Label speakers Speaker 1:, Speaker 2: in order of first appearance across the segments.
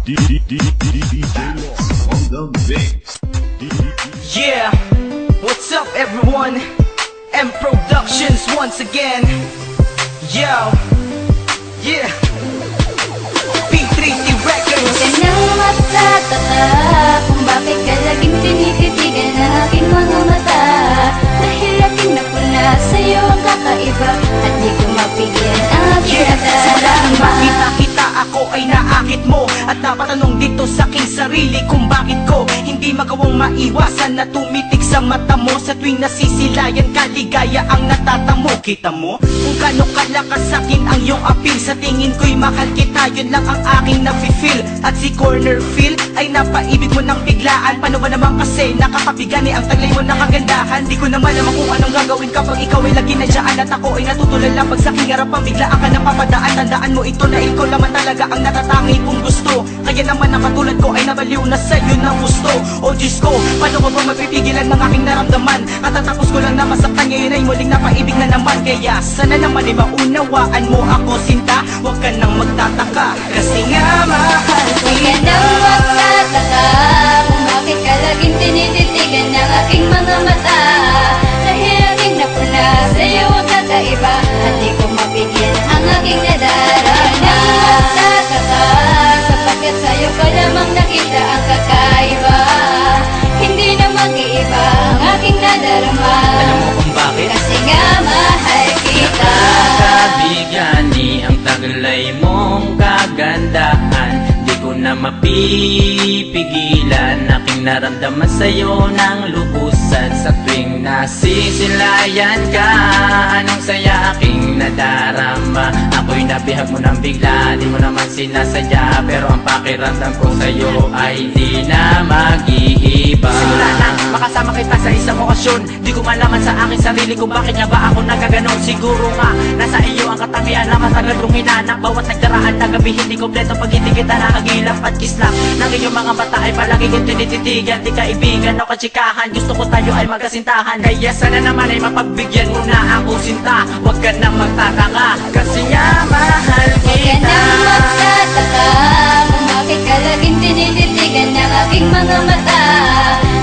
Speaker 1: Yeah, what's up everyone? M Productions once again. Yo, yeah. P3T Records.
Speaker 2: Huwag ka nang magtataka kung bakit ka laging tinititigan ng aking mga mata. Dahil aking napuna sa'yo ang kakaiba at di ko mapigil ang aking nadarama.
Speaker 1: Makita-kita ako ay naakit mo at napatanong dito sa aking sarili kung bakit ko hindi magawang maiwasan na tumitig sa mata mo sa tuwing nasisilayan kaligaya ang natatamo. Kita mo kung gaano kalakas sa'kin ang iyong appeal. Sa tingin ko'y mahal kita, yun lang ang aking nafe-feel. At si corner feel ay napaibig mo ng biglaan. Paano ba naman kasi nakakapigani ang taglay mo ng kagandahan? Di ko na malaman kung anong gagawin kapag ikaw ay lagi na dyan at ako ay natutulala pag sa aking harapan biglaan ka nang papadaan. Tandaan mo ito na ikaw naman talaga ang natatangi kong gusto. Kaya naman ang katulad ko ay nabaliw na sa'yo ng gusto. O Diyos ko, paano ko ba mapipigilan ng aking naramdaman? Katatapos ko lang na masaktan, ngayon ay muling napaibig na naman. Kaya sana naman ay maunawaan mo ako sinta. Huwag ka nang magtataka kasi nga mahal
Speaker 2: Huwag ka nang magtataka kung bakit ka laging tinititigan ng aking mga mata. Dahil aking napuna sa'yo ang kakaiba at di ko mapigil ang aking nadarama. Huwag ka nang magtataka sapagkat sa'yo ko lamang nakita ang kakaiba. Hindi na mag-iiba ang aking nadarama.
Speaker 3: Alam mo kung bakit?
Speaker 2: Kasi nga mahal kita.
Speaker 3: Kabigani ang taglay mong kagandahan. Di ko na mapipigilan aking naramdaman sa'yo ng lubusan. Sa tuwing nasisilayan ka, anong saya aking nadarama. Ako'y nabihag mo ng bigla, di mo naman sinasadya. Pero ang pakiramdam ko sa'yo ay di na mag-iiba.
Speaker 1: Simula na, makasama kita sa isang okasyon. Di ko malaman sa aking sarili kung bakit nga ba ako nagkaganon. Siguro nga, nasa iyo ang katangian na matagal kong hinanap. Bawat nagdaraan na gabi hindi kompleto pag hindi kita nakagilap at kislap ng iyong mga mata ay palagi kong tinititigan. Di kaibigan o katsikahan, gusto ko tayo ay magkasintahan. Kaya sana naman ay mapagbigyan mo na ako sinta. Huwag ka nang magtataka kasi nga mahal
Speaker 2: Huwag ka
Speaker 1: kita.
Speaker 2: nang magtataka kung bakit ka laging tinititigan ng aking mga mata.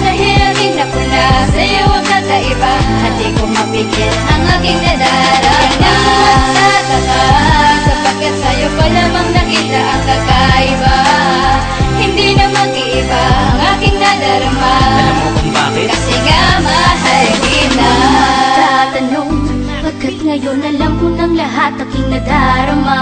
Speaker 2: Dahil aking napuna sa'yo ang kakaiba at di ko mapigil ang aking nadarama. Huwag ka nang magtataka sapagkat sa'yo ko lamang nakita ang kakaiba. Hindi na mag-iiba ang aking nadarama.
Speaker 3: Alam mo kung bakit?
Speaker 2: Kasi nga mahal kita. Tatanong, pagkat ngayon alam ko ng lahat aking nadarama.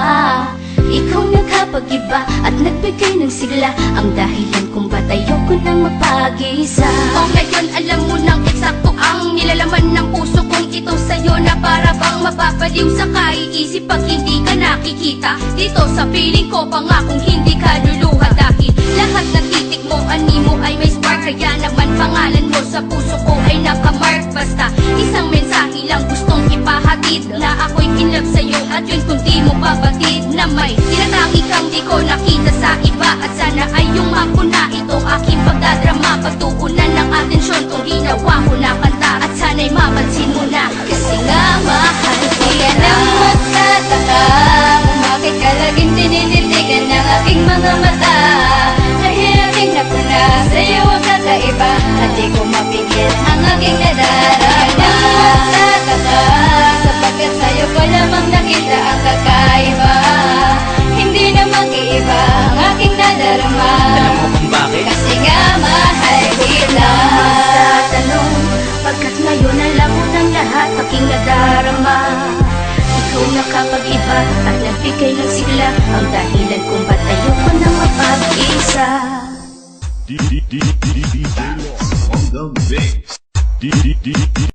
Speaker 2: Ikaw nagkapag-iba at nagbigay ng sigla, ang dahilan kung ba't ayoko nang magpag-isa. O ngayon alam mo nang eksakto ang nilalaman ng puso kong ito sa'yo, na para bang mapapaliw sa kaiisip pag hindi ka nakikita. Dito sa piling ko pangakong hindi ka luluha, dahil lahat ng titik mo, animo ay may spark. Kaya naman pangalan mo sa puso ko ay nakamark. Basta isang mensahe lang gustong ipahatid, na ako'y in love sa'yo at yun kung di mo babatid. Na may tinatangi kang di ko nakita sa iba, at sana ay yung mapuna itong aking pagdadrama. Pagtuunan ng atensyon kung ginawa ko na kanta, at sana'y mapansin mo na kasi nga mahal kita. Huwag ka nang magtataka kung bakit ka laging tinititigan ng aking mga mata. Dahil aking napuna sa'yo ang kakaiba at di ko mapigil ang aking nadarama. Huwag ka nang magtataka sapagkat sa'yo ko lamang nakita ang kakaiba. Hindi na mag-iiba ang aking nadarama.
Speaker 3: Alam mo kung bakit?
Speaker 2: Kasi nga mahal kita. Tatanong, pagkat ngayon alam mo ng lahat aking nadarama. Ikaw nakapag-iba at nagbigay ng sigla, ang dahilan kung ba't ayoko nang mapag-isa.
Speaker 4: on the mix.